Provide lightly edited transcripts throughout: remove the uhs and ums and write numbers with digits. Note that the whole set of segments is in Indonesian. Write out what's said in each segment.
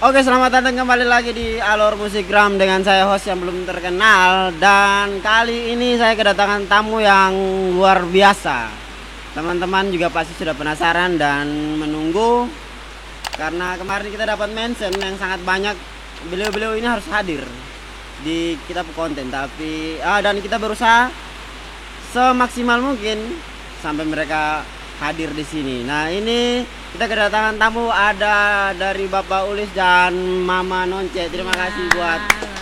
Oke, selamat datang kembali lagi di Alor Musikgram dengan saya host yang belum terkenal. Dan kali ini saya kedatangan tamu yang luar biasa. Teman-teman juga pasti sudah penasaran dan menunggu, karena kemarin kita dapat mention yang sangat banyak. Beliau-beliau ini harus hadir di kita konten, tapi dan kita berusaha semaksimal mungkin sampai mereka hadir di sini. Nah, ini kita kedatangan tamu, ada dari Bapak Ulis dan Mama Nonce. Terima kasih buat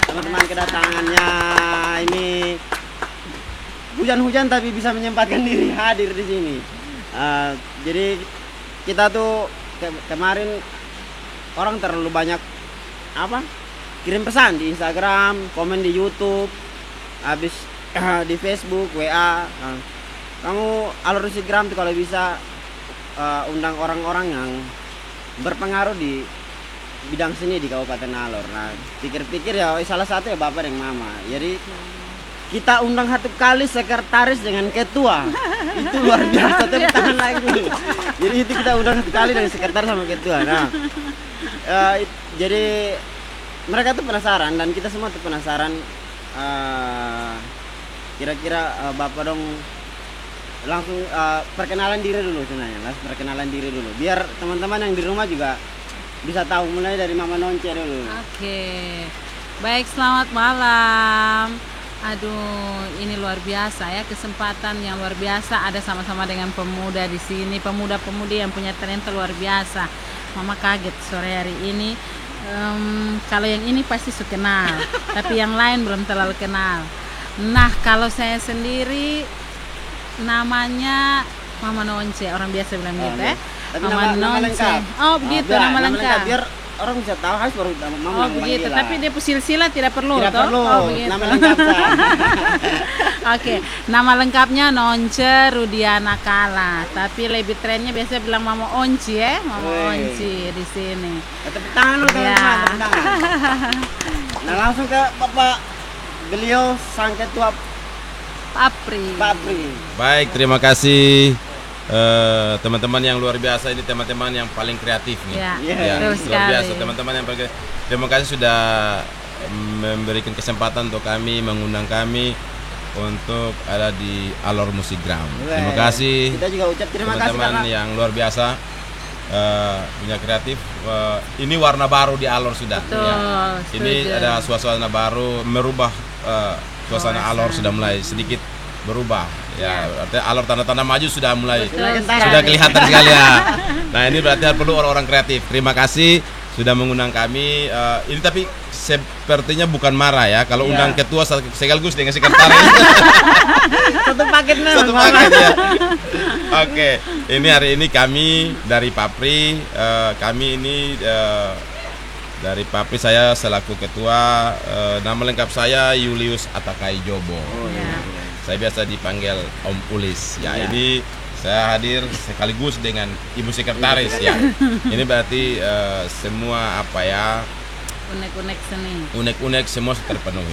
teman-teman kedatangannya. Ini hujan-hujan tapi bisa menyempatkan diri hadir di sini. Jadi kita tuh kemarin orang terlalu banyak kirim pesan di Instagram, komen di YouTube, habis di Facebook, WA. Kamu Alor Musikgram tuh kalau bisa undang orang-orang yang berpengaruh di bidang seni di Kabupaten Alor. Nah, pikir-pikir ya salah satu ya Bapak dan Mama. Jadi kita undang satu kali sekretaris dengan ketua. Itu luar biasa, tepuk tangan lagi dulu. Jadi itu kita undang satu kali dari sekretaris sama ketua. Nah, jadi mereka tuh penasaran dan kita semua tuh penasaran. Kira-kira Bapak dong langsung perkenalan diri dulu sebenarnya. Perkenalan diri dulu biar teman-teman yang di rumah juga bisa tahu, mulai dari Mama Nonce dulu. Oke. Baik, selamat malam. Aduh, ini luar biasa ya, kesempatan yang luar biasa ada sama-sama dengan pemuda di sini, pemuda-pemudi yang punya talenta luar biasa. Mama kaget sore hari ini. Kalau yang ini pasti sudah kenal, tapi yang lain belum terlalu kenal. Nah, kalau saya sendiri namanya Mama Nonce, orang biasa bilang gitu ya. Mama Nonce. Oh begitu, nama lengkap. Biar orang bisa tahu harus baru Mama. Oh begitu, tapi dia silsilah tidak perlu. Tidak perlu. Oh, begitu. Nama lengkap. Oke, nama lengkapnya Nonce Rudiana Kala, tapi lebih trennya biasa bilang Mama Onci ya, Mama Onci di sini. Tepuk tangan lu teman-teman, tepuk tangan. Nah, langsung ke Bapak, beliau sang ketua Papri. Baik, terima kasih teman-teman yang luar biasa. Ini teman-teman yang paling kreatif nih. Luar biasa teman-teman yang paling. Terima kasih sudah memberikan kesempatan untuk kami, mengundang kami untuk ada di Alor Musikgram. Terima kasih. Kita juga ucap terima kasih teman-teman yang luar biasa, punya kreatif. Ini warna baru di Alor sudah. Betul, ini ada suasana baru, merubah suasana Alor sudah mulai sedikit berubah ya. Artinya Alor tanda-tanda maju sudah mulai sudah kelihatan sekali ya. Nah, ini berarti perlu orang-orang kreatif. Terima kasih sudah mengundang kami. Ini tapi sepertinya bukan marah ya kalau undang ketua sekaligus dengan sekretaris. Satu paket ya. Oke, ini hari ini kami dari Papri, dari Papri saya selaku ketua. Nama lengkap saya Julius Atakai Jobo. Saya biasa dipanggil Om Ulis. Ini saya hadir sekaligus dengan Ibu Sekretaris ya. Ini berarti semua unek-unek seni. Unek-unek semua terpenuhi.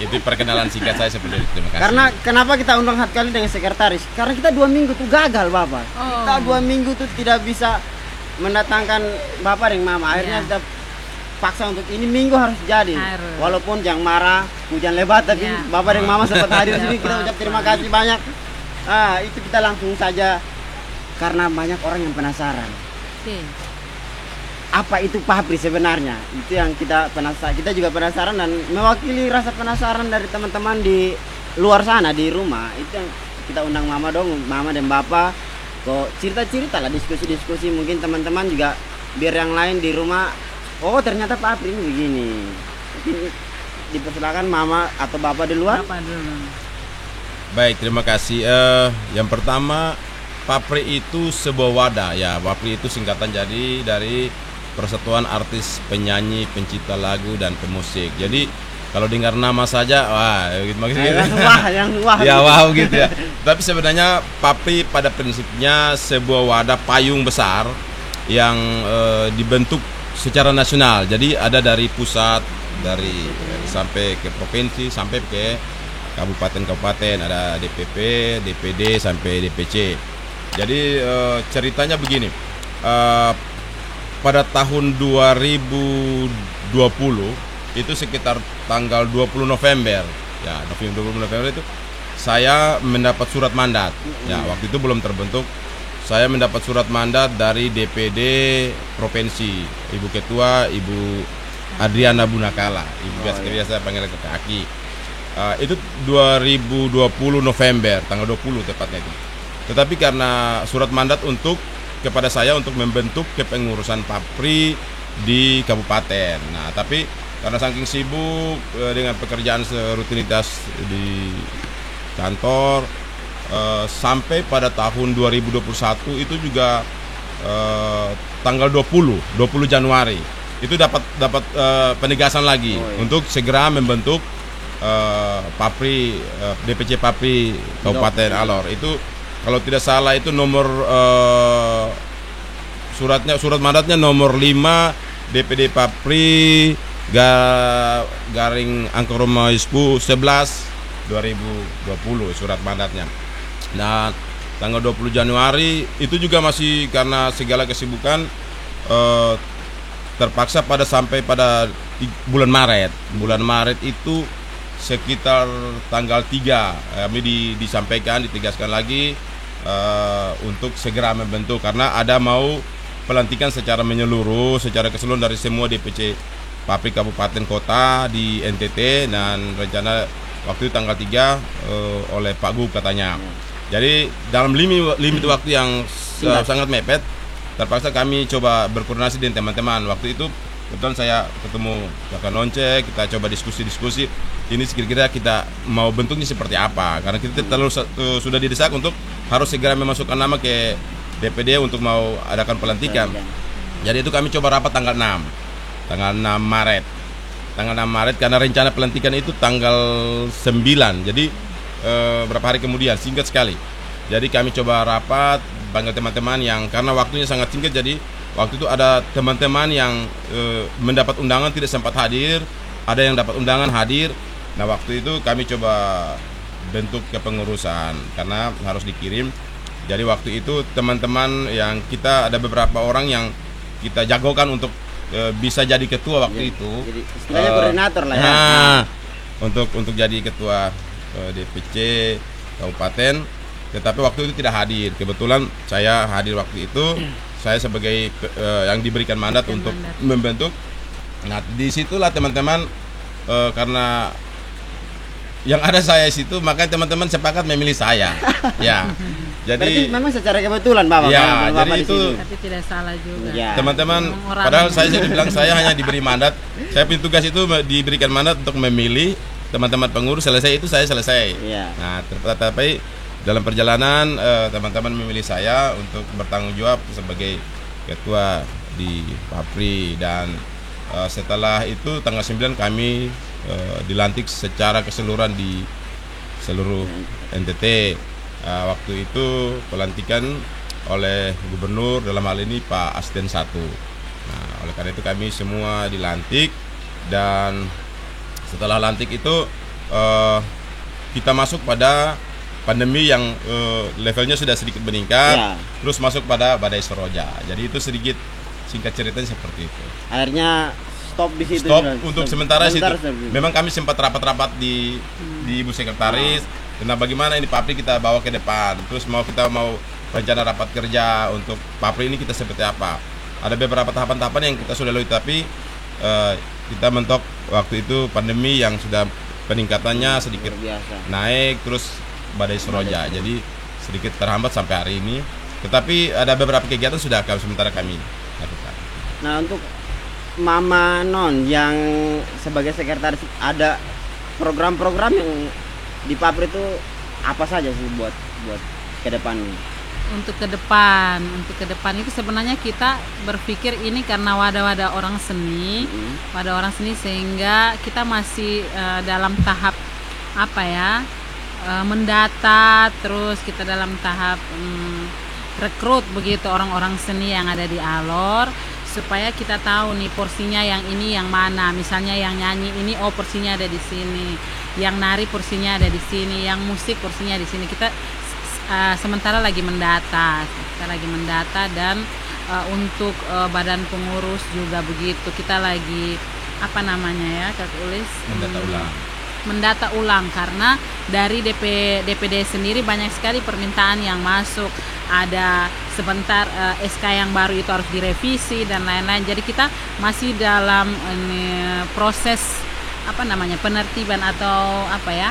Itu perkenalan singkat saya seperti itu. Terima kasih. Karena kenapa kita undang satu kali dengan sekretaris? Karena kita 2 minggu tuh gagal Bapak. Kita 2 minggu tuh tidak bisa mendatangkan Bapak dan Mama. Akhirnya kita paksa untuk ini minggu harus jadi. Walaupun yang marah, hujan lebat, tapi Bapak dan Mama sempat hadir sini. Kita ucap terima kasih banyak. Itu kita langsung saja karena banyak orang yang penasaran. Apa itu Papri sebenarnya? Itu yang kita penasaran. Kita juga penasaran dan mewakili rasa penasaran dari teman-teman di luar sana di rumah. Itu yang kita undang Mama dan Bapak. Kok cerita-cerita lah, diskusi-diskusi, mungkin teman-teman juga biar yang lain di rumah, oh ternyata Papri ini begini. Mungkin dipersilakan Mama atau Bapak di luar. Baik, terima kasih. Yang pertama, Papri itu sebuah wadah ya. Papri itu singkatan jadi dari Persatuan Artis Penyanyi Pencipta Lagu dan Pemusik. Jadi kalau dengar nama saja, wah, gitu maksudnya. Wah. Ya wow gitu ya. Tapi sebenarnya Papri pada prinsipnya sebuah wadah payung besar yang dibentuk secara nasional. Jadi ada dari pusat, dari sampai ke provinsi, sampai ke kabupaten-kabupaten, ada DPP, DPD sampai DPC. Jadi ceritanya begini. pada tahun 2020 itu sekitar tanggal 20 November. Ya, 20 November itu saya mendapat surat mandat. Ya, waktu itu belum terbentuk. Saya mendapat surat mandat dari DPD Provinsi, Ibu Ketua, Ibu Adriana Bunakala, Ibu biasa panggil ke kaki. Itu 2020 November, tanggal 20 tepatnya itu. Tetapi karena surat mandat kepada saya untuk membentuk kepengurusan Papri di kabupaten. Nah, tapi karena saking sibuk dengan pekerjaan rutinitas di kantor, sampai pada tahun 2021 itu juga tanggal 20 Januari itu dapat penegasan lagi untuk segera membentuk Papri, DPC Papri Kabupaten Alor. Itu kalau tidak salah itu nomor surat mandatnya nomor 5 DPD Papri garing angka Romaispu 11 2020 surat mandatnya. Nah, tanggal 20 Januari itu juga masih karena segala kesibukan terpaksa sampai pada bulan Maret. Bulan Maret itu sekitar tanggal 3 kami disampaikan, ditegaskan lagi untuk segera membentuk karena ada mau pelantikan secara menyeluruh, secara keseluruhan dari semua DPC Papri Kabupaten Kota di NTT, dan rencana waktu itu tanggal 3 oleh Pak Gub katanya. Jadi dalam limit waktu yang sangat mepet, terpaksa kami coba berkoordinasi dengan teman-teman. Waktu itu kebetulan saya ketemu Kakak Nonce, kita coba diskusi. Ini kira-kira kita mau bentuknya seperti apa? Karena kita sudah didesak untuk harus segera memasukkan nama ke DPD untuk mau adakan pelantikan. Jadi itu kami coba rapat tanggal 6 Maret. Tanggal 6 Maret karena rencana pelantikan itu tanggal 9. Jadi berapa hari kemudian, singkat sekali. Jadi kami coba rapat, panggil teman-teman yang karena waktunya sangat singkat, jadi waktu itu ada teman-teman yang mendapat undangan tidak sempat hadir, ada yang dapat undangan hadir. Nah, waktu itu kami coba bentuk kepengurusan karena harus dikirim. Jadi waktu itu teman-teman yang kita ada beberapa orang yang kita jagokan untuk bisa jadi ketua waktu itu. Jadi istilahnya koordinator lah ya. Nah, untuk jadi ketua DPC Kabupaten, tetapi waktu itu tidak hadir. Kebetulan saya hadir waktu itu. Saya sebagai yang diberikan mandat untuk membentuk. Nah, disitulah teman-teman karena yang ada saya situ, maka teman-teman sepakat memilih saya. Ya. Jadi berarti memang secara kebetulan Bapak. Ya, Bapak jadi itu tapi tidak salah juga. Ya. Teman-teman, padahal saya bilang saya hanya diberi mandat. Saya punya tugas itu diberikan mandat untuk memilih teman-teman pengurus, selesai itu saya selesai. Ya. Nah, tetapi dalam perjalanan teman-teman memilih saya untuk bertanggung jawab sebagai ketua di Papri, dan setelah itu tanggal 9 kami dilantik secara keseluruhan di seluruh NTT. Waktu itu pelantikan oleh gubernur, dalam hal ini Pak Asden 1. Nah, oleh karena itu kami semua dilantik, dan setelah lantik itu kita masuk pada pandemi yang levelnya sudah sedikit meningkat, Ya. terus masuk pada badai Seroja. Jadi itu sedikit singkat ceritanya seperti itu. Akhirnya stop di situ. Stop untuk sementara situ. stop. Memang kami sempat rapat-rapat di Ibu Sekretaris. Nah, bagaimana ini Papri kita bawa ke depan. Terus kita mau rencana rapat kerja untuk Papri ini kita seperti apa. Ada beberapa tahapan-tahapan yang kita sudah lalui, tapi kita mentok waktu itu pandemi yang sudah peningkatannya sedikit naik, terus badai Seroja. Jadi sedikit terhambat sampai hari ini. Tetapi ada beberapa kegiatan sudah sementara kami lakukan. Nah, untuk Mama Non yang sebagai sekretaris, ada program-program yang di Papri itu apa saja sih buat ke depan? Untuk ke depan itu sebenarnya kita berpikir ini karena wadah-wadah orang seni, sehingga kita masih dalam tahap mendata, terus kita dalam tahap rekrut begitu orang-orang seni yang ada di Alor, supaya kita tahu nih porsinya yang ini yang mana. Misalnya yang nyanyi ini porsinya ada di sini, yang nari porsinya ada di sini, yang musik porsinya di sini. Kita sementara lagi mendata, dan untuk badan pengurus juga begitu. Kita lagi apa namanya ya, Kak Ulis? Mendata ulang. Mendata ulang karena dari DPD sendiri banyak sekali permintaan yang masuk. Ada sebentar SK yang baru itu harus direvisi dan lain-lain. Jadi kita masih dalam proses apa namanya, penertiban atau apa ya,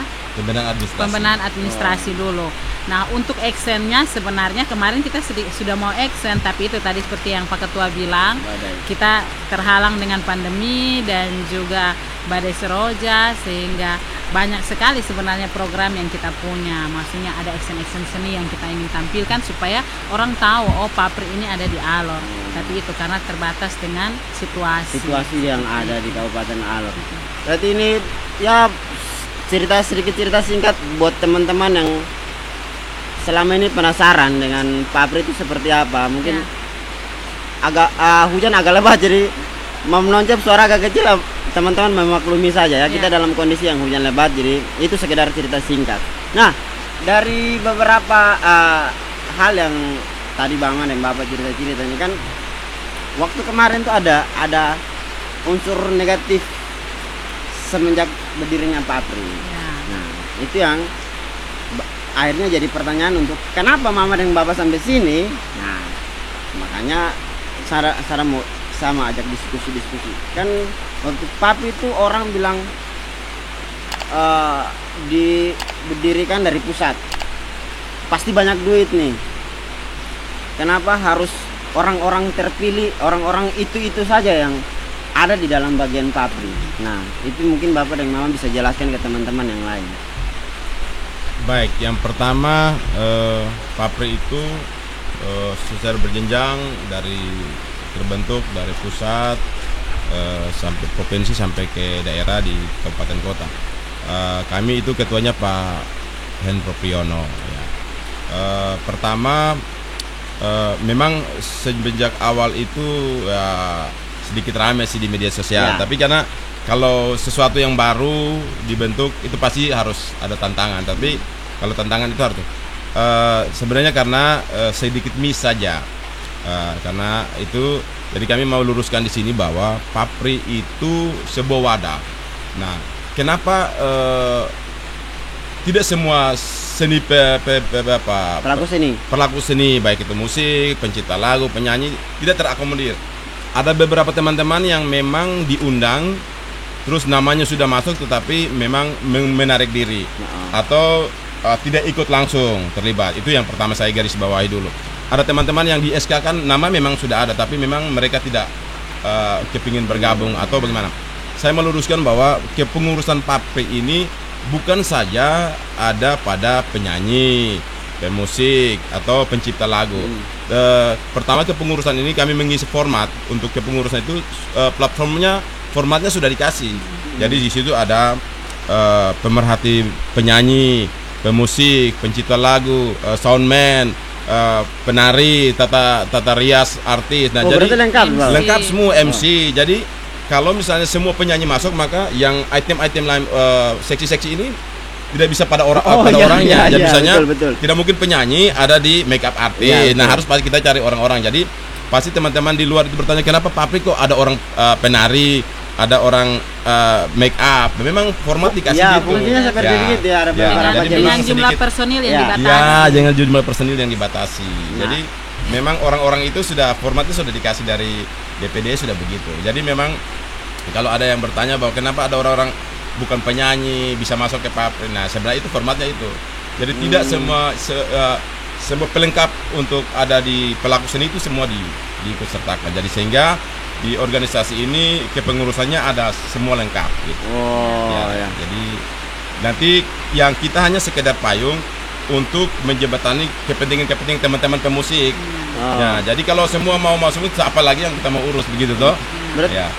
pembenahan administrasi dulu. Nah, untuk actionnya sebenarnya kemarin kita sudah mau action, tapi itu tadi seperti yang Pak Ketua bilang, kita terhalang dengan pandemi dan juga badai seroja, sehingga banyak sekali sebenarnya program yang kita punya. Maksudnya ada action-action seni yang kita ingin tampilkan supaya orang tahu, oh Papri ini ada di Alor. Tapi itu karena terbatas dengan situasi yang ada di Kabupaten Alor. Berarti ini ya sedikit cerita singkat buat teman-teman yang selama ini penasaran dengan Papri itu seperti apa. Mungkin agak hujan agak lebat, jadi mau menonjol suara agak kecil, teman-teman memaklumi saja ya. Kita dalam kondisi yang hujan lebat, jadi itu sekedar cerita singkat. Nah, dari beberapa hal yang tadi Bang dan Bapak cerita-cerita ini kan, waktu kemarin tuh ada unsur negatif semenjak berdirinya Papri. Nah, itu yang akhirnya jadi pertanyaan untuk kenapa Mama dan Bapak sampai sini. Nah, makanya Sarah mau sama ajak diskusi kan. Waktu Papri itu orang bilang diberdirikan dari pusat, pasti banyak duit nih. Kenapa harus orang-orang terpilih, orang-orang itu saja yang ada di dalam bagian Papri? Nah, itu mungkin Bapak dan Mama bisa jelaskan ke teman-teman yang lain. Baik, yang pertama Papri itu secara berjenjang dari terbentuk dari pusat sampai provinsi sampai ke daerah di kabupaten kota. Kami itu ketuanya Pak Hendro Priyono. Ya. Pertama memang sejak awal itu sedikit ramai sih di media sosial. Tapi karena kalau sesuatu yang baru dibentuk itu pasti harus ada tantangan. Tapi kalau tantangan itu harus sebenarnya karena sedikit miss saja. Karena itu, jadi kami mau luruskan di sini bahwa Papri itu sebuah wadah. Nah, kenapa tidak semua seni pelaku seni baik itu musik, pencipta lagu, penyanyi tidak terakomodir? Ada beberapa teman-teman yang memang diundang, terus namanya sudah masuk tetapi memang menarik diri atau tidak ikut langsung terlibat. Itu yang pertama saya garis bawahi dulu. Ada teman-teman yang di SK kan nama memang sudah ada, tapi memang mereka tidak kepingin bergabung atau bagaimana. Saya meluruskan bahwa kepengurusan Papri ini bukan saja ada pada penyanyi, pemusik atau pencipta lagu. Pertama, kepengurusan ini kami mengisi format. Untuk kepengurusan itu formatnya sudah dikasih. Jadi di situ ada pemerhati penyanyi, pemusik, pencipta lagu, soundman, penari, tata rias, artis. Nah, jadi lengkap semua MC. Jadi kalau misalnya semua penyanyi masuk, maka yang item-item lain, seksi-seksi ini tidak bisa pada orangnya. Jadi misalnya betul. Tidak mungkin penyanyi ada di make up artis. Nah, harus pasti kita cari orang-orang. Jadi pasti teman-teman di luar itu bertanya, kenapa Papri kok ada orang penari, ada orang make up? Memang format dikasih gitu. Fungsinya seperti begitu ya. Dengan jumlah personil yang dibatasi. Ya, jangan jumlah personil yang dibatasi. Jadi memang orang-orang itu sudah formatnya sudah dikasih dari DPD, sudah begitu. Jadi memang kalau ada yang bertanya bahwa kenapa ada orang-orang bukan penyanyi bisa masuk ke Papri, nah sebenarnya itu formatnya itu. Jadi tidak semua pelengkap untuk ada di pelaku seni itu semua diikutsertakan. Jadi sehingga di organisasi ini kepengurusannya ada semua lengkap gitu. Jadi nanti yang kita hanya sekedar payung untuk menjembatani kepentingan teman-teman pemusik. Nah, jadi kalau semua mau masuk itu apa lagi yang kita mau urus begitu toh?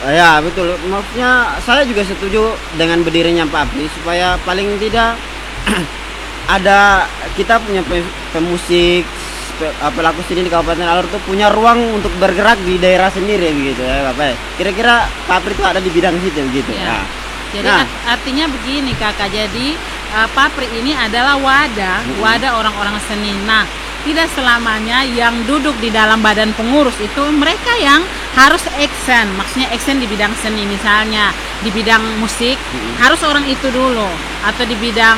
Ya betul. Maksudnya saya juga setuju dengan berdirinya Papri supaya paling tidak ada kita punya pemusik, pelaku seni di Kabupaten Alor itu punya ruang untuk bergerak di daerah sendiri begitu ya Bapak. Kira-kira Papri itu ada di bidang situ begitu. Jadi artinya begini Kakak, jadi Papri ini adalah wadah orang-orang seni. Nah, tidak selamanya yang duduk di dalam badan pengurus itu mereka yang harus eksen, maksudnya eksen di bidang seni, misalnya di bidang musik harus orang itu dulu, atau di bidang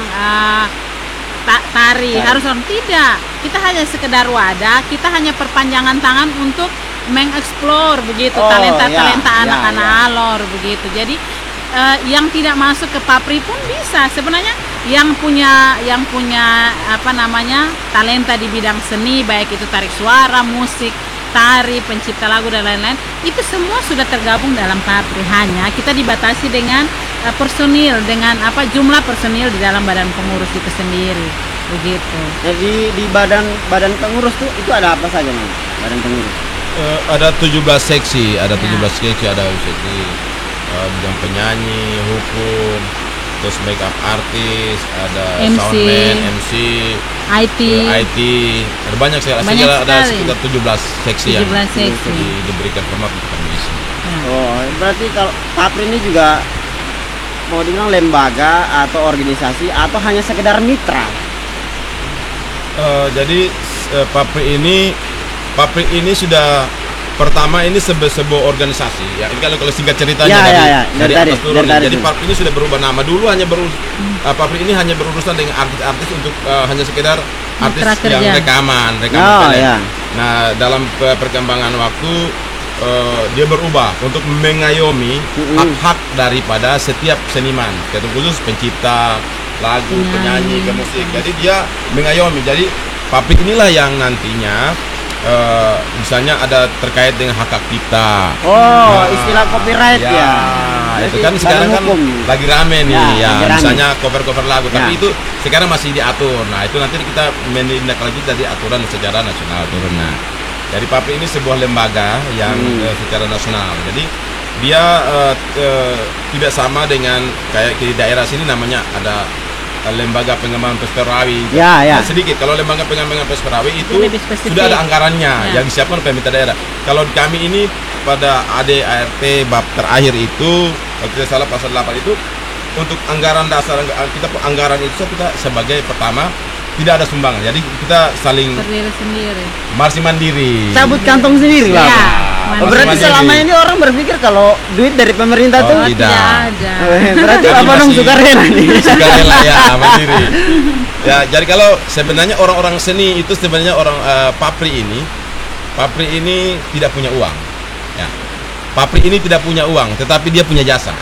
tari harus orang, tidak. Kita hanya sekedar wadah, kita hanya perpanjangan tangan untuk mengeksplor begitu talenta-talenta anak-anak Alor begitu. Jadi yang tidak masuk ke Papri pun bisa sebenarnya, yang punya apa namanya talenta di bidang seni, baik itu tarik suara, musik, tari, pencipta lagu dan lain-lain, itu semua sudah tergabung dalam Papri. Hanya kita dibatasi dengan personil, dengan jumlah personil di dalam badan pengurus itu sendiri begitu. Jadi di badan pengurus tuh itu ada apa saja, Mam? Badan pengurus ada 17 seksi, ada 17 seksi, ada seksi bidang penyanyi, hukum, terus makeup artis, ada MC, soundman, MC, IT, ada banyak sekali. Ada sekitar 17 seksi yang diberikan format untuk kami di sini. Oh, berarti kalau Papri ini juga mau dibilang lembaga atau organisasi atau hanya sekedar mitra? Jadi Papri ini sudah pertama ini sebuah organisasi ya. Ini kalau singkat ceritanya dari atas turun. Jadi Papri ini sudah berubah nama. Dulu hanya Papri ini hanya berurusan dengan artis-artis untuk hanya sekedar artis yang rekaman kalian. Nah, dalam perkembangan waktu dia berubah untuk mengayomi hak-hak daripada setiap seniman, khusus pencipta lagu, penyanyi, musik. Jadi dia mengayomi. Jadi Papri inilah yang nantinya misalnya ada terkait dengan hak cipta. Istilah copyright ya. Itu kan sekarang kan lagi rame nih misalnya cover-cover lagu, tapi itu sekarang masih diatur. Nah, itu nanti kita menindaklanjuti dari aturan secara nasional turun. Nah, dari Papri ini sebuah lembaga yang secara nasional. Jadi dia tidak sama dengan kayak di daerah sini namanya ada lembaga pengembangan Pesperawi. Nah, sedikit kalau lembaga pengembangan Pesperawi itu sudah ada anggarannya yang disiapkan oleh pemerintah daerah. Kalau kami ini pada ADART bab terakhir itu, kalau tidak salah pasal 8 itu, untuk anggaran dasar kita sebagai pertama tidak ada sumbangan. Jadi kita saling berdiri sendiri. Masih mandiri. Cabut kantong sendiri lah. Berarti selama ini orang berpikir kalau duit dari pemerintah tuh tidak ada. Berarti apa dong sukarela nih? Sukarela ya, mandiri. Ya, jadi kalau sebenarnya orang-orang seni itu sebenarnya orang Papri ini tidak punya uang. Ya. Papri ini tidak punya uang, tetapi dia punya jasa.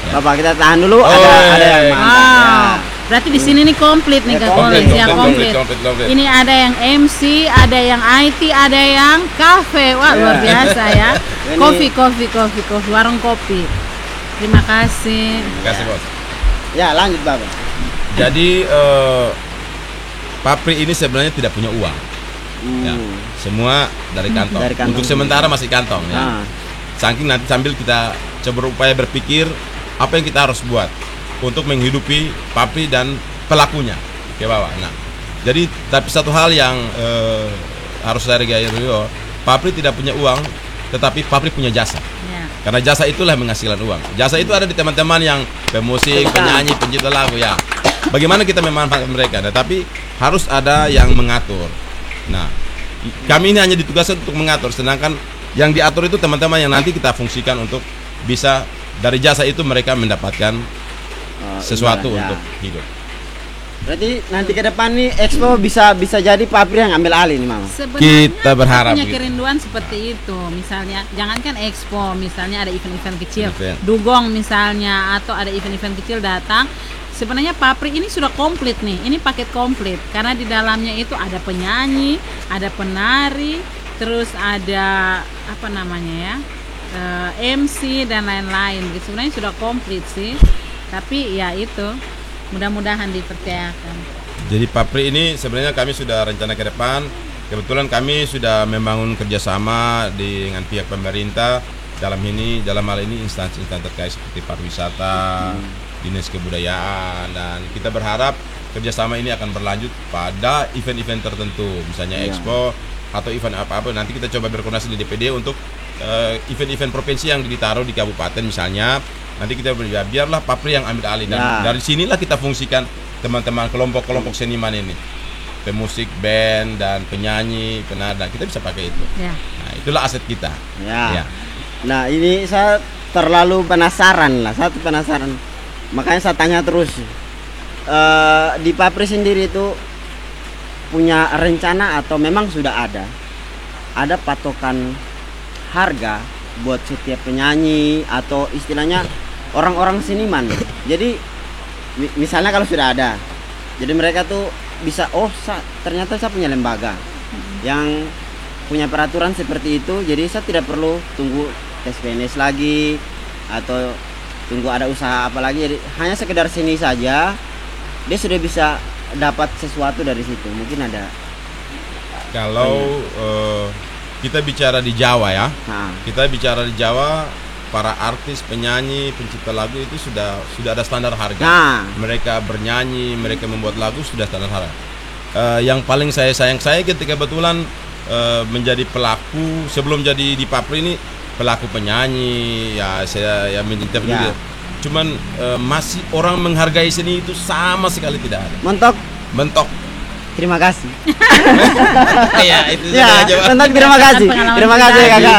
Ya. Bapak kita tahan dulu, ada yang mantap. Berarti di sini nih komplit nih komplit. Ini ada yang MC, ada yang IT, ada yang kafe. Wah, luar biasa ya. Kopi, warung kopi. Terima kasih. Terima kasih, Bos. Ya, lanjut, Bapak. Jadi Papri ini sebenarnya tidak punya uang. Ya, semua dari kantong. Untuk sementara masih kantong ya. Saking nanti sambil kita coba berupaya berpikir apa yang kita harus buat untuk menghidupi Papri dan pelakunya ke bawah. Nah, jadi tapi satu hal yang harus saya garis dulu, Papri tidak punya uang, tetapi Papri punya jasa. Karena jasa itulah yang menghasilkan uang. Jasa itu ada di teman-teman yang pemusik, penyanyi, pencipta lagu ya. Bagaimana kita memanfaatkan mereka? Nah, tapi harus ada yang mengatur. Nah, kami ini hanya ditugaskan untuk mengatur, sedangkan yang diatur itu teman-teman yang nanti kita fungsikan untuk bisa dari jasa itu mereka mendapatkan sesuatu untuk hidup. Berarti nanti ke depan nih Expo bisa jadi Papri yang ambil alih nih, Mama. Sebenarnya kita berharap punya kerinduan seperti itu. Misalnya jangankan Expo, misalnya ada event-event kecil, Dugong misalnya, atau ada event-event kecil datang. Sebenarnya Papri ini sudah komplit nih. Ini paket komplit karena di dalamnya itu ada penyanyi, ada penari, terus ada apa namanya ya, MC dan lain-lain. Sebenarnya sudah komplit sih. Tapi ya itu, mudah-mudahan dipercayakan. Jadi Papri ini sebenarnya kami sudah rencana ke depan. Kebetulan kami sudah membangun kerjasama dengan pihak pemerintah dalam hal ini instansi-instansi terkait seperti pariwisata, dinas kebudayaan, dan kita berharap kerjasama ini akan berlanjut pada event-event tertentu, misalnya Expo atau event apa-apa. Nanti kita coba berkoordinasi di DPD untuk event-event provinsi yang ditaruh di kabupaten misalnya. Nanti kita biarlah Papri yang ambil alih dan dari sinilah kita fungsikan teman-teman kelompok-kelompok seniman ini. pemusik band dan penyanyi, penada, kita bisa pakai itu. Ya. Nah, itulah aset kita. Ya. Ya. Nah, ini saya terlalu penasaran lah, satu penasaran. Makanya saya tanya terus. Di Papri sendiri itu punya rencana atau memang sudah ada patokan harga buat setiap penyanyi atau istilahnya orang-orang seniman. Jadi misalnya kalau sudah ada, jadi mereka tuh bisa ternyata saya punya lembaga yang punya peraturan seperti itu, jadi saya tidak perlu tunggu tes PNS lagi atau tunggu ada usaha apa lagi. Jadi hanya sekedar sini saja dia sudah bisa dapat sesuatu dari situ. Mungkin ada. Kalau kita bicara di Jawa ya, kita bicara di Jawa, para artis, penyanyi, pencipta lagu itu sudah ada standar harga. Mereka bernyanyi, mereka membuat lagu sudah standar harga. Yang paling saya sayang ketika kebetulan menjadi pelaku sebelum jadi di Papri ini, pelaku penyanyi ya, saya mencintai juga. Cuman masih orang menghargai seni itu sama sekali tidak ada. Mentok. Terima kasih. Ya, itu ya, aja. Mentok, terima kasih. Terima kasih Kakak.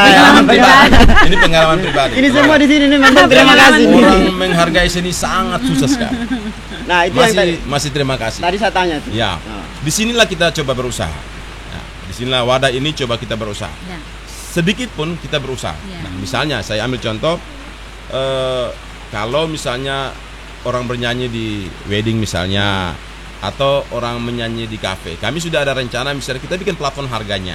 Ini pengalaman pribadi. Ini semua di sini nih, Mentok, terima kasih. Orang menghargai seni sangat susah sekali. Nah, itu masih terima kasih. Tadi saya tanya tuh. Ya. Disinilah kita coba berusaha. Ya, disinilah wadah ini coba kita berusaha. Ya. Sedikit pun kita berusaha. Ya. Nah, misalnya saya ambil contoh, kalau misalnya orang bernyanyi di wedding misalnya, atau orang menyanyi di kafe, kami sudah ada rencana misalnya kita bikin plafon harganya.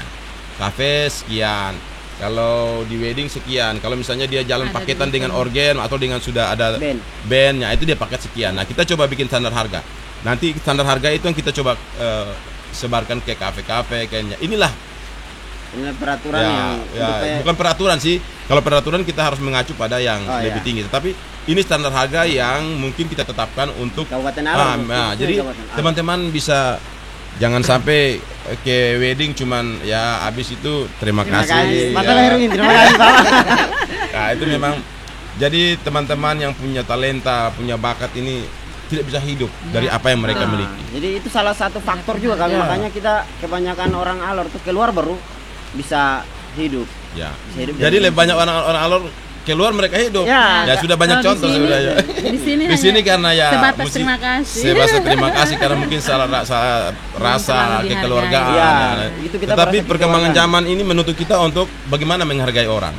Kafe sekian, kalau di wedding sekian, kalau misalnya dia jalan Ada paketan di dengan organ atau dengan sudah ada bandnya, itu dia paket sekian. Nah, kita coba bikin standar harga. Nanti standar harga itu yang kita coba sebarkan ke kafe-kafe kayaknya. Inilah peraturan bukan peraturan sih. Kalau peraturan kita harus mengacu pada yang lebih tinggi. Tetapi ini standar harga yang mungkin kita tetapkan untuk Kabupaten Alor. Jadi teman-teman bisa jangan sampai ke wedding cuman ya habis itu terima kasih. Masalah Heruin, terima kasih Pak. Nah, itu memang jadi teman-teman yang punya talenta, punya bakat ini tidak bisa hidup dari apa yang mereka miliki. Jadi itu salah satu faktor juga kan, makanya kita kebanyakan orang Alor tuh keluar baru bisa hidup. Ya. Bisa hidup. Jadi lebih banyak orang Alor keluar mereka hidup. Ya sudah banyak contoh sudah ya. Di sini karena ya sebatas terima kasih. Sebatas terima kasih karena mungkin salah rasa kekeluargaan. Ya, itu kita tetapi perkembangan zaman ini menuntut kita untuk bagaimana menghargai orang.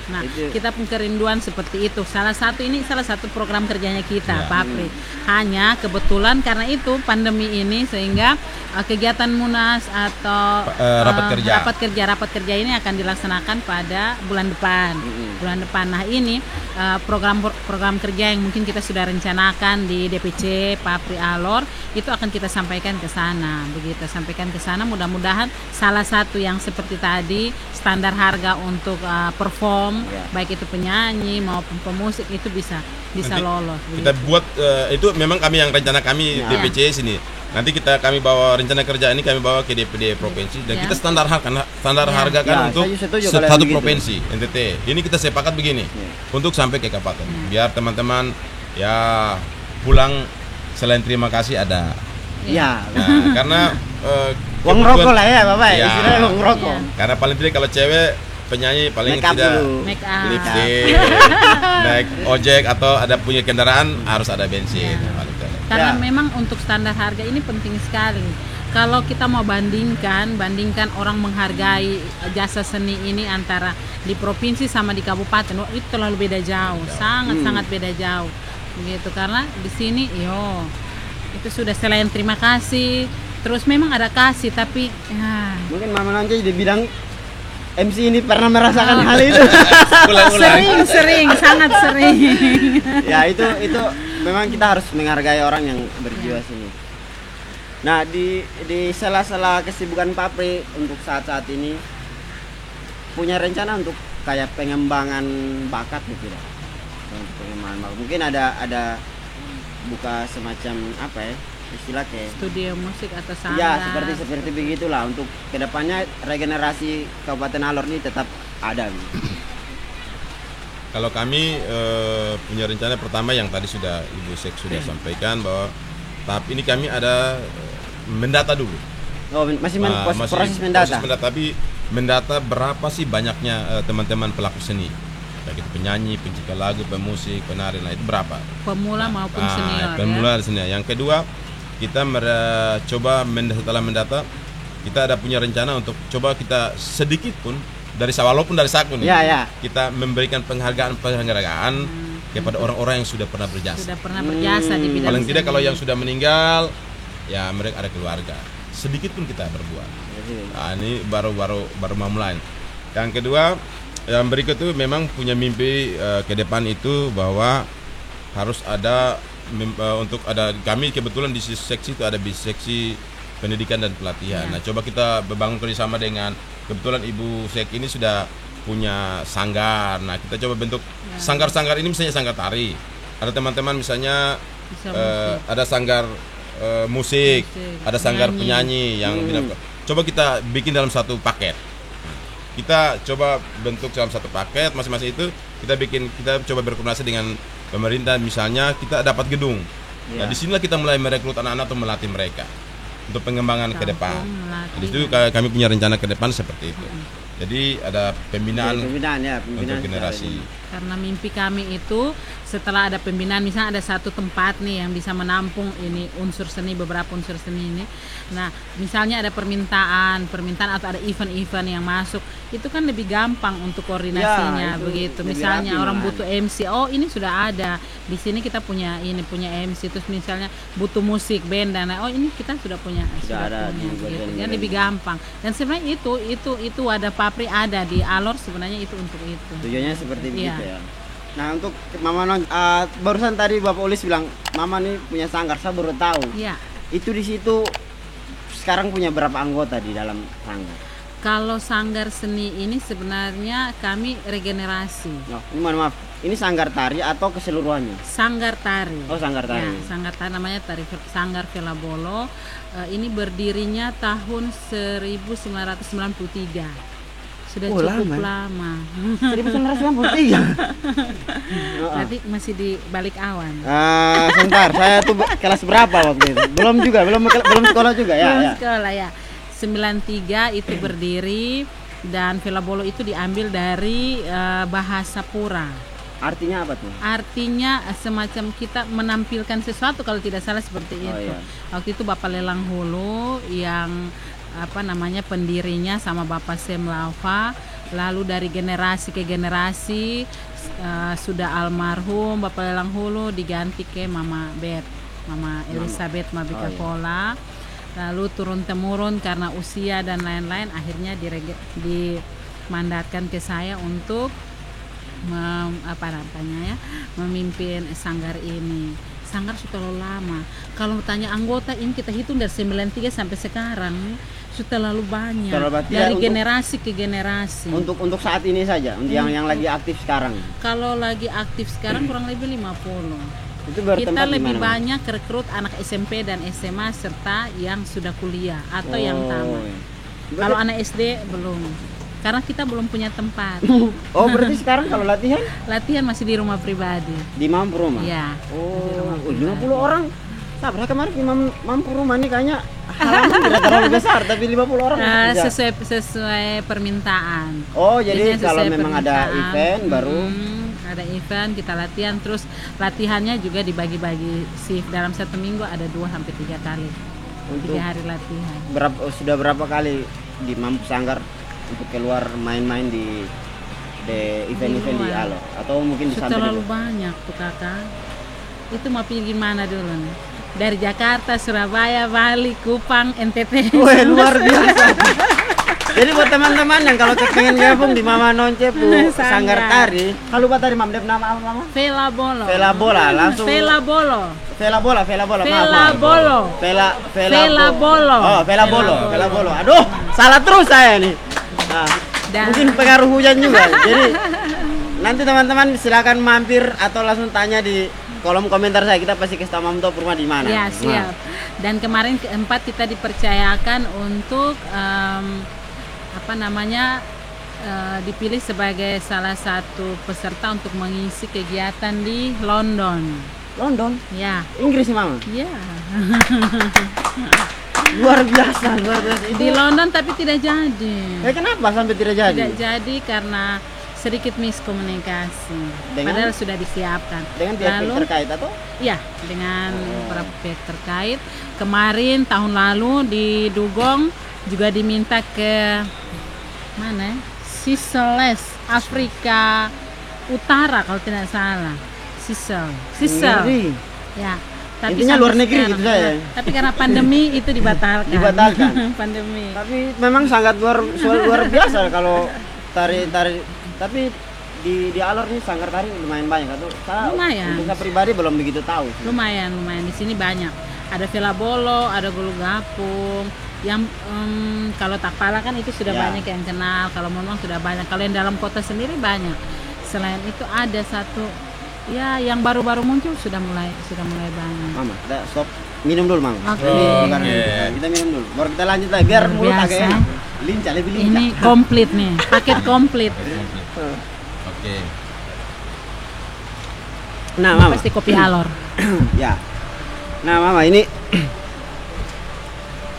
Nah, kita pun kerinduan seperti itu. Salah satu program kerjanya kita, Papri. Hanya kebetulan karena itu pandemi ini sehingga kegiatan Munas atau rapat kerja ini akan dilaksanakan pada bulan depan. Bulan depan. Nah, ini program kerja yang mungkin kita sudah rencanakan di DPC Papri Alor itu akan kita sampaikan ke sana. Begitu sampaikan ke sana, mudah-mudahan salah satu yang seperti tadi standar harga untuk perform baik itu penyanyi maupun pemusik itu bisa nanti lolos. Kita buat itu memang kami yang rencana kami DPC sini. Nanti kami bawa rencana kerja ini kami bawa ke DPD provinsi dan kita standar harga kan untuk satu provinsi NTT. Ini kita sepakat begini untuk sampai ke kabupaten. Biar teman-teman ya pulang selain terima kasih ada. Ya. Nah, karena uang rokok lah ya Bapak, istilahnya uang rokok. Karena paling tidak kalau cewek penyanyi paling tidak lipstick, naik ojek atau ada punya kendaraan harus ada bensin. Karena memang untuk standar harga ini penting sekali. Kalau kita mau bandingkan orang menghargai jasa seni ini antara di provinsi sama di kabupaten, itu terlalu beda jauh, sangat beda jauh. Begitu karena di sini itu sudah selain terima kasih, terus memang ada kasih tapi mungkin Mama nanti di bidang MC ini pernah merasakan hal itu. Sering, sangat sering. Ya itu memang kita harus menghargai orang yang berjiwa sini. Nah di sela-sela kesibukan Papri untuk saat-saat ini punya rencana untuk kayak pengembangan bakat gitu ya. Untuk pengembangan bakat. Mungkin ada buka semacam apa ya? Istilah kayak studio musik atau sanggar. Ya, seperti begitulah untuk kedepannya regenerasi Kabupaten Alor ini tetap ada. Kalau kami punya rencana pertama yang tadi sudah Ibu Sek sudah sampaikan bahwa tahap ini kami ada mendata dulu. Oh, masih Masih proses mendata. tapi mendata berapa sih banyaknya teman-teman pelaku seni, baik itu penyanyi, pencipta lagu, pemusik, penari, nah itu berapa? Pemula maupun senior pemula ya. senior. Yang kedua, kita coba setelah mendata, kita ada punya rencana untuk coba kita sedikit pun walaupun dari saku nih, kita memberikan penghargaan kepada orang-orang yang sudah pernah berjasa. Sudah pernah berjasa di bidang Paling tidak seni. kalau yang sudah meninggal, ya mereka ada keluarga. Sedikit pun kita berbuat. Nah, ini baru mau mulai. Yang kedua, yang berikut itu memang punya mimpi ke depan itu bahwa harus ada untuk ada kami kebetulan di seksi itu ada di seksi pendidikan dan pelatihan. Nah, coba kita membangun kerjasama dengan kebetulan Ibu Sek ini sudah punya sanggar. Nah, kita coba bentuk sanggar-sanggar ini, misalnya sanggar tari. Ada teman-teman misalnya ada sanggar musik, ada sanggar penyanyi yang coba kita bikin dalam satu paket. Kita coba bentuk dalam satu paket masing-masing itu kita coba berkoordinasi dengan pemerintah, misalnya kita dapat gedung. Nah, disinilah kita mulai merekrut anak-anak untuk melatih mereka untuk pengembangan ke depan. Di situ kami punya rencana ke depan seperti itu. Jadi ada pembinaan untuk generasi. Karena mimpi kami itu setelah ada pembinaan, misalnya ada satu tempat nih yang bisa menampung ini unsur seni, beberapa unsur seni ini. Nah, misalnya ada permintaan atau ada event-event yang masuk, itu kan lebih gampang untuk koordinasinya begitu. Misalnya orang butuh MC, oh ini sudah ada. Di sini kita punya MC, terus misalnya butuh musik band dan oh ini kita sudah punya gitu. Jadi lebih gampang. Dan sebenarnya itu wadah Papri ada di Alor, sebenarnya itu untuk itu. Tujuannya seperti begitu ya. Nah, untuk Mama Non, barusan tadi Bapak Ulis bilang Mama nih punya sanggar, saya baru tahu. Iya. Itu di situ sekarang punya berapa anggota di dalam sanggar? Kalau sanggar seni ini sebenarnya kami regenerasi. No, ini mohon maaf, ini sanggar tari atau keseluruhannya? Sanggar tari. Oh, sanggar tari. Ya, sanggar tari namanya Sanggar Vela Bolo. Ini berdirinya tahun 1993. Sudah cukup lama. 1993. Nanti masih di balik awan. Sebentar, saya tuh kelas berapa waktu itu? Belum sekolah juga ya. Belum sekolah ya. 93 itu berdiri, dan Vela Bolo itu diambil dari bahasa Pura. Artinya apa tuh? Artinya semacam kita menampilkan sesuatu, kalau tidak salah seperti itu. Iya. Waktu itu Bapak Lelang Hulu yang pendirinya sama Bapak Sem Lava, lalu dari generasi ke generasi sudah almarhum Bapak Lelang Hulu diganti ke Mama Elizabeth Mabika Kola, lalu turun temurun karena usia dan lain-lain, akhirnya dimandatkan ke saya untuk memimpin sanggar ini. Sanggar sudah lama. Kalau tanya anggota ini kita hitung dari 93 sampai sekarang sudah terlalu banyak. Dari generasi ke generasi. Untuk saat ini saja, yang lagi aktif sekarang. Kalau lagi aktif sekarang kurang lebih 50. Itu kita lebih banyak rekrut anak SMP dan SMA serta yang sudah kuliah atau yang tamat. Kalau anak SD belum. Karena kita belum punya tempat. Oh, berarti sekarang kalau latihan? Latihan masih di rumah pribadi. Di mampu rumah? Iya. Oh, 50 orang. Sabar, kemarin di mampu rumah nih kayaknya halaman tidak terlalu besar, tapi 50 orang. Sesuai permintaan. Oh, jadi kalau memang ada event baru ada event kita latihan, terus latihannya juga dibagi-bagi shift. Dalam satu minggu ada 2 sampai 3 kali. 3 hari latihan. Sudah berapa kali di Mampu Sanggar untuk keluar main-main di event-event di Alor atau mungkin di Santai? Terlalu banyak tuh kakak. Itu mau pergi gimana dulu nih? Dari Jakarta, Surabaya, Bali, Kupang, NTT. Wah, luar biasa. Jadi buat teman-teman yang kalau pengen gabung di Mama Non Cepu Sanggar Tari, kalau lupa tadi Mam Dep nama apa Mama? Vela Bolo. Vela Bola, langsung Vela Bolo. Vela Bola. Vela Bolo. Vela Bolo. Oh, Vela Bolo. Aduh, salah terus saya nih. Nah, mungkin pengaruh hujan juga. Jadi nanti teman-teman silakan mampir atau langsung tanya di kolom komentar saya, kita pasti kasih tahu Mam Top rumah di mana. Ya, siap. Dan kemarin keempat kita dipercayakan untuk dipilih sebagai salah satu peserta untuk mengisi kegiatan di London. London? Ya. Inggris sih Mama? Ya. Luar biasa, luar biasa. Di London tapi tidak jadi. Kenapa sampai tidak jadi? Tidak jadi karena sedikit miskomunikasi. Dengan? Padahal sudah disiapkan. Dengan pihak terkait atau? Iya, dengan beberapa pihak terkait. Kemarin tahun lalu di Dugong juga diminta ke mana? Seychelles, Afrika Utara kalau tidak salah. Seychelles. Ya. Tapi intinya luar negeri sekarang, gitu saya. Tapi karena pandemi itu dibatalkan. Dibatalkan. Pandemi. Tapi memang sangat luar biasa kalau tari. Tapi di Alor ini sanggar tari lumayan banyak atau? Lumayan. Untuk saya pribadi belum begitu tahu. Lumayan di sini banyak. Ada Vela Bolo, ada Gulu Gapung. Yang kalau Takpala kan itu sudah banyak yang kenal. Kalau Monong sudah banyak. Kalau yang dalam kota sendiri banyak. Selain itu ada satu ya yang baru-baru muncul sudah mulai banyak. Mama, kita stop minum dulu, Mama. Oke. Kita minum dulu. Baru kita lanjut lagi biar mulut agak enak. Lebih lincah. Ini komplit nih, paket komplit. Oke. Nah, Mama. Pasti kopi Alor. Ya. Nah, Mama, ini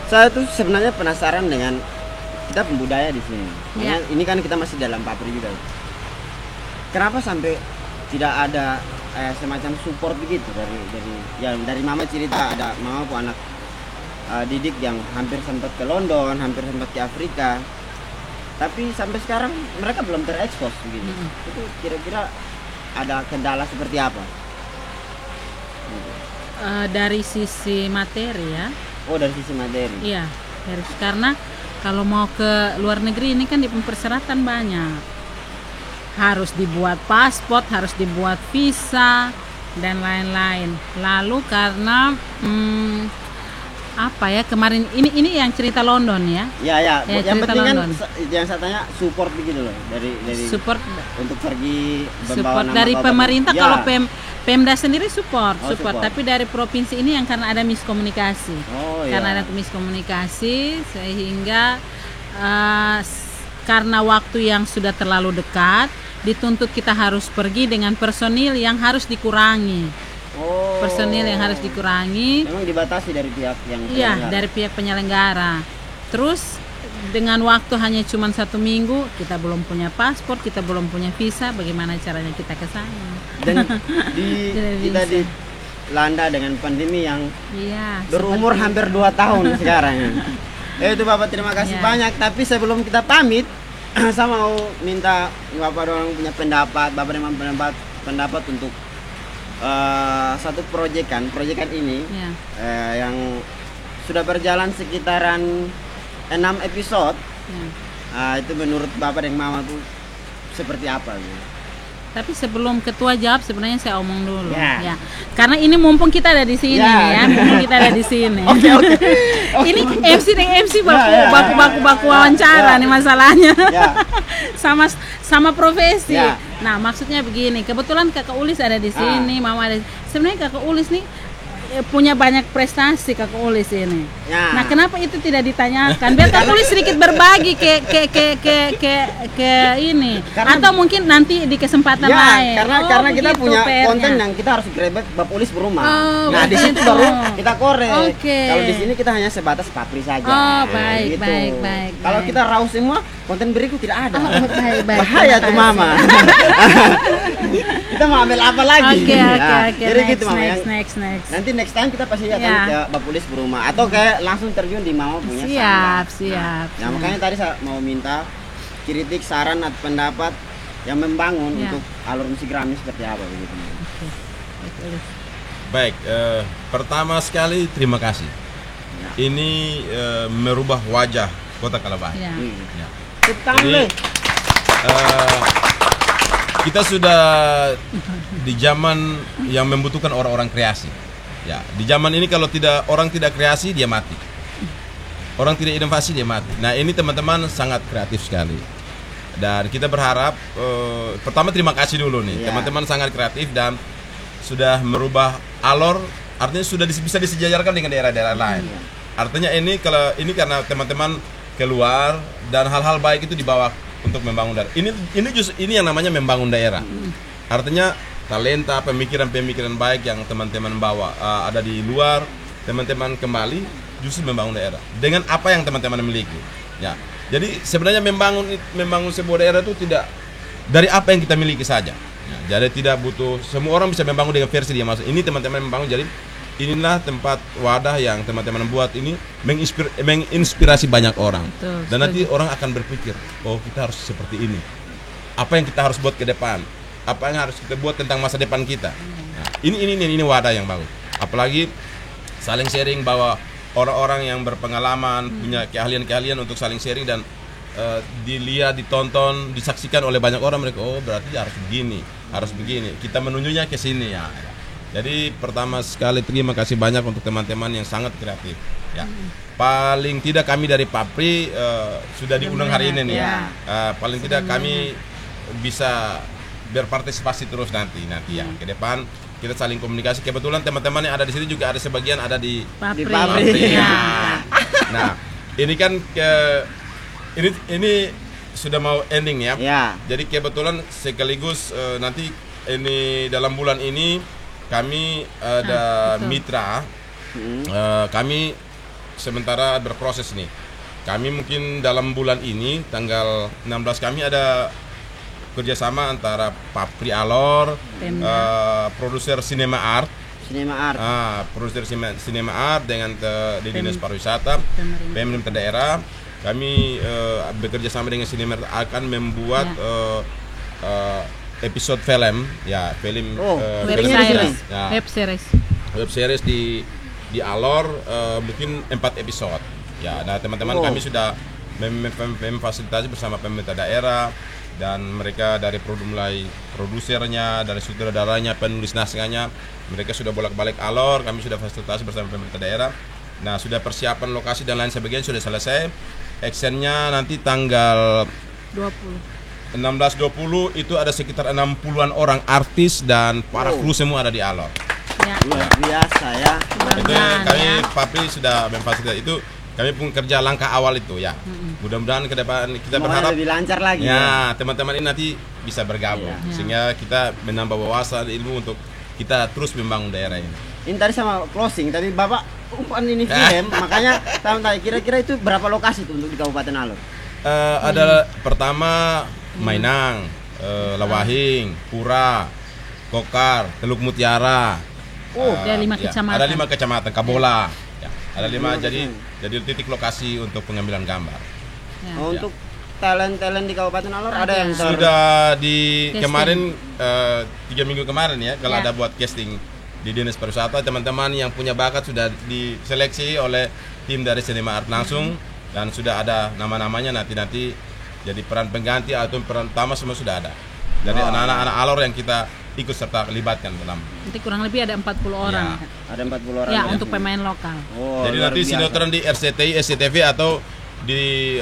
saya tuh sebenarnya penasaran dengan kita pembudaya di sini. Ya. Ini kan kita masih dalam pabrik juga. Kenapa sampai tidak ada semacam support begitu dari Mama cerita ada Mama pun anak didik yang hampir sempat ke London, hampir sempat ke Afrika, tapi sampai sekarang mereka belum terekspos begitu. Itu kira-kira ada kendala seperti apa? Dari sisi materi ya. Oh, dari sisi materi. Iya, karena kalau mau ke luar negeri ini kan di persyaratan banyak. Harus dibuat paspor, harus dibuat visa dan lain-lain. Lalu karena apa ya kemarin ini yang cerita London ya? Ya yang penting London. Kan yang saya tanya support begitu loh dari support untuk pergi support dari pemerintah ya. Kalau Pemda sendiri support. Tapi dari provinsi ini yang karena ada miskomunikasi. Karena ada miskomunikasi sehingga karena waktu yang sudah terlalu dekat dituntut kita harus pergi dengan personil yang harus dikurangi. Personil yang harus dikurangi. Memang dibatasi dari pihak yang iya, dari pihak penyelenggara. Terus dengan waktu hanya cuma 1 minggu, kita belum punya paspor, kita belum punya visa, bagaimana caranya kita ke sana? Dan kita dilanda dengan pandemi yang berumur hampir 2 tahun sekarang. Itu Bapak terima kasih banyak. Tapi sebelum kita pamit, saya mau minta Bapak dorong punya pendapat, Bapak dengan pendapat untuk satu proyekan ini yang sudah berjalan sekitaran 6 episode. Itu menurut Bapak dan Mama tuh seperti apa gitu? Tapi sebelum ketua jawab sebenarnya saya omong dulu ya. Karena ini mumpung kita ada di sini mumpung kita ada di sini. Ini MC dengan MC baku wawancara nih masalahnya. Sama profesi. Nah, maksudnya begini, kebetulan Kakak Ulis ada di sini, Mama ada. Sebenarnya Kakak Ulis nih punya banyak prestasi Kakak Ulis ini. Nah, kenapa itu tidak ditanyakan? Biar Kakak Ulis sedikit berbagi ke ini. Atau mungkin nanti di kesempatan lain. Karena kita punya konten yang kita harus grebek Bapak Ulis berumah. Nah, di situ baru kita korek. Kalau di sini kita hanya sebatas papri saja. Baik. Kalau kita raw semua, konten berikut tidak ada. Baik. Bahaya tuh Mama. Kita mau ambil apa lagi? Oke. Jadi gitu Mama. Next. Nanti next time kita pasti akan ke Bapak Ulis berumah atau kayak langsung terjun di Mama punya siap. Nah, makanya tadi saya mau minta kritik, saran atau pendapat yang membangun untuk alur musik Grammy seperti apa begitu. Baik, pertama sekali terima kasih. Ini merubah wajah Kota Kalabahi. Jadi kita sudah di zaman yang membutuhkan orang-orang kreasi. Ya, di zaman ini kalau orang tidak kreasi dia mati. Orang tidak inovasi dia mati. Nah, ini teman-teman sangat kreatif sekali. Dan kita berharap pertama terima kasih dulu nih. Teman-teman sangat kreatif dan sudah merubah alor, artinya sudah bisa disejajarkan dengan daerah-daerah lain. Artinya ini karena teman-teman keluar dan hal-hal baik itu dibawa untuk membangun daerah. Ini yang namanya membangun daerah. Artinya talenta, pemikiran-pemikiran baik yang teman-teman bawa ada di luar, teman-teman kembali justru membangun daerah dengan apa yang teman-teman miliki. Ya, jadi sebenarnya membangun sebuah daerah itu tidak dari apa yang kita miliki saja. Ya, jadi tidak butuh, semua orang bisa membangun dengan versi dia masuk. Ini teman-teman membangun, jadi inilah tempat wadah yang teman-teman buat ini menginspirasi banyak orang. Betul, Dan nanti orang akan berpikir, oh kita harus seperti ini. Apa yang kita harus buat ke depan? Apa yang harus kita buat tentang masa depan kita? Nah, ini wadah yang bagus. Apalagi saling sharing bahwa orang-orang yang berpengalaman punya keahlian-keahlian untuk saling sharing dan dilihat, ditonton, disaksikan oleh banyak orang, mereka oh berarti harus begini. Kita menunjuknya ke sini ya. Jadi pertama sekali terima kasih banyak untuk teman-teman yang sangat kreatif. Ya. Paling tidak kami dari Papri sudah diundang hari ini nih. Ya. Paling tidak kami bisa berpartisipasi terus nanti ya. Ke depan kita saling komunikasi. Kebetulan teman-teman yang ada di sini juga ada sebagian ada di Papri. Papri. Ya. Nah, ini kan ini sudah mau ending ya. Ya. Jadi kebetulan sekaligus nanti ini dalam bulan ini kami ada betul. mitra. Kami sementara berproses nih. Kami mungkin dalam bulan ini tanggal 16 kami ada kerjasama antara Papri Alor, produser Cinema Art, produser Cinema Art dengan di Dinas Pariwisata, pemerintah daerah. Kami bekerja sama dengan Cinema Art akan membuat episode film, web series di Alor, mungkin 4 episode. Ya, nah teman-teman kami sudah memfasilitasi bersama pemerintah daerah. Dan mereka dari mulai produsernya, dari sutradaranya, penulis naskahnya, mereka sudah bolak-balik Alor, kami sudah fasilitasi bersama pemerintah daerah. Nah, sudah persiapan lokasi dan lain sebagainya sudah selesai. Actionnya nanti tanggal 16-20 itu ada sekitar 60-an orang artis dan para kru semua ada di Alor. Ya. Luar biasa ya. Itu kami Papri sudah memfasilitasi itu. Kami pun kerja langkah awal itu ya. Mudah-mudahan ke depan kita berharap lebih lancar lagi. Ya, teman-teman ini nanti bisa bergabung sehingga kita menambah wawasan ilmu untuk kita terus membangun daerah ini. Ini tadi sama closing, tadi Bapak umpan ini film, makanya kira-kira itu berapa lokasi tuh untuk di Kabupaten Alor? Ada pertama Mainang, Lawahing, Pura, Kokar, Teluk Mutiara. Ada 5 kecamatan. Ada 5 kecamatan, Kabola. Ya, ada 5 jadi titik lokasi untuk pengambilan gambar. Ya. Untuk talent di Kabupaten Alor ada yang sudah di casting. Kemarin 3 minggu kemarin ya kalau ada buat casting di Dinas Pariwisata, teman-teman yang punya bakat sudah diseleksi oleh tim dari Cinema Art langsung dan sudah ada nama-namanya, nanti jadi peran pengganti atau peran utama semua sudah ada. Jadi anak-anak Alor yang kita ikut serta libatkan dalam. Nanti kurang lebih ada 40 orang. Ada 40 orang. Ya, untuk pemain lokal. Jadi nanti sinetron di RCTI, SCTV atau di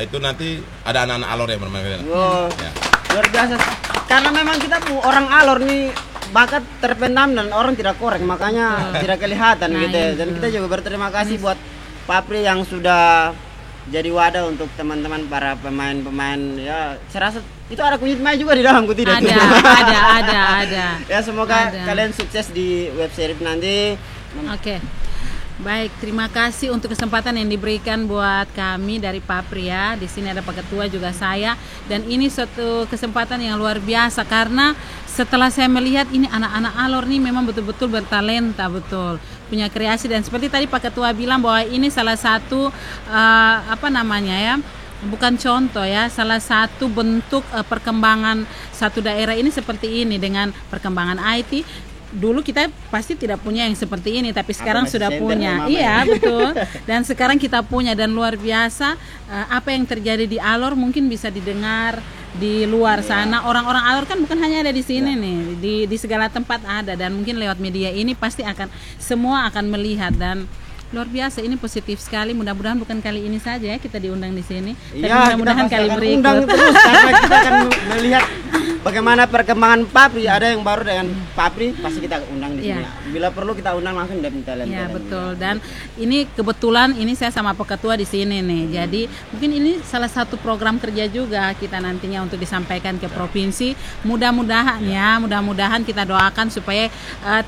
itu nanti ada anak-anak Alor yang bermain. Luar biasa. Karena memang kita orang Alor nih bakat terpendam dan orang tidak korek, makanya tidak kelihatan gitu ya. Dan kita juga berterima kasih buat Papri yang sudah jadi wadah untuk teman-teman para pemain-pemain ya. Saya rasa itu ada kunyit Maya juga di dalam, tidak? Ada. Ya, semoga kalian sukses di web series nanti. Oke. Baik, terima kasih untuk kesempatan yang diberikan buat kami dari Papri ya. Di sini ada Pak Ketua juga saya, dan ini suatu kesempatan yang luar biasa karena setelah saya melihat ini anak-anak Alor nih memang betul-betul bertalenta, betul punya kreasi, dan seperti tadi Pak Ketua bilang bahwa ini salah satu bukan contoh ya, salah satu bentuk perkembangan satu daerah ini seperti ini dengan perkembangan IT. Dulu kita pasti tidak punya yang seperti ini, tapi sekarang sudah punya. Iya, betul. Dan sekarang kita punya, dan luar biasa apa yang terjadi di Alor mungkin bisa didengar di luar sana. Orang-orang Alor kan bukan hanya ada di sini nih, di segala tempat ada, dan mungkin lewat media ini pasti semua akan melihat, dan luar biasa, ini positif sekali. Mudah-mudahan bukan kali ini saja ya kita diundang di sini, tapi mudah-mudahan kali berikut terus karena kita akan melihat bagaimana perkembangan Papri. Ada yang baru dengan Papri, pasti kita undang di sini. Bila perlu kita undang langsung dari talent. Ya, betul. Dan ini kebetulan ini saya sama Pak Ketua di sini nih. Jadi mungkin ini salah satu program kerja juga kita nantinya untuk disampaikan ke provinsi. Mudah-mudahan kita doakan supaya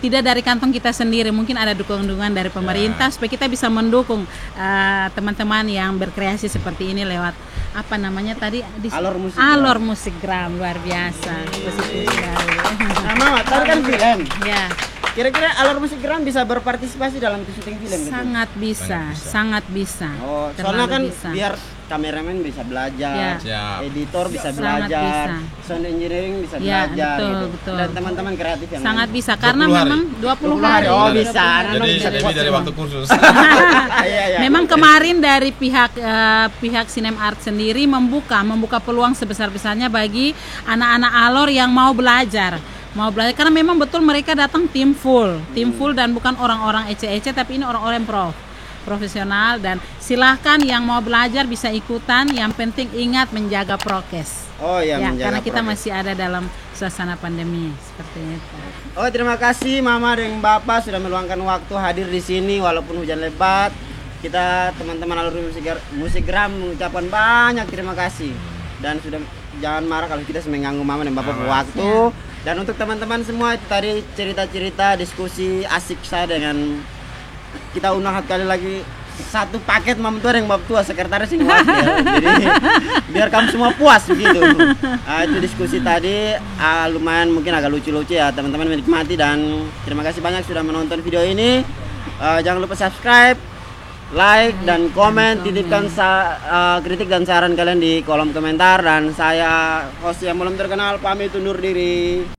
tidak dari kantong kita sendiri, mungkin ada dukungan dari pemerintah supaya kita bisa mendukung teman-teman yang berkreasi seperti ini lewat apa namanya tadi Alor Musikgram, luar biasa. Positif sekali. Nah, Mama, tadi kan film. Ya. Kira-kira Alor Musikgram bisa berpartisipasi dalam syuting film gitu? Sangat bisa. Oh, soalnya kan bisa. biar kameramen bisa belajar, editor bisa belajar, sound engineering bisa belajar gitu. Dan teman-teman kreatif yang sangat lain. bisa karena memang 20 hari. Oh, bisa. Jadi lebih dari waktu kursus. Memang kemarin dari pihak Sinem Art sendiri membuka peluang sebesar-besarnya bagi anak-anak Alor yang mau belajar karena memang betul mereka datang tim full dan bukan orang-orang ece-ece, tapi ini orang-orang profesional, dan silahkan yang mau belajar bisa ikutan, yang penting ingat menjaga prokes. Oh ya, karena kita masih ada dalam suasana pandemi seperti itu. Oh, terima kasih Mama dan Bapak sudah meluangkan waktu hadir di sini walaupun hujan lebat. Kita teman-teman Alor Musikgram mengucapkan banyak terima kasih, dan sudah jangan marah kalau kita mengganggu Mama dan Bapak waktu. Dan untuk teman-teman semua, itu tadi cerita-cerita diskusi asik saya dengan kita undang kali lagi satu paket Mam Tua yang Bab Tua sekretaris yang wakil. Jadi biar kamu semua puas begitu. Itu diskusi tadi lumayan mungkin agak lucu-lucu ya, teman-teman menikmati, dan terima kasih banyak sudah menonton video ini. Jangan lupa subscribe, like dan komen, titipkan kritik dan saran kalian di kolom komentar, dan saya host yang belum terkenal pamit undur diri.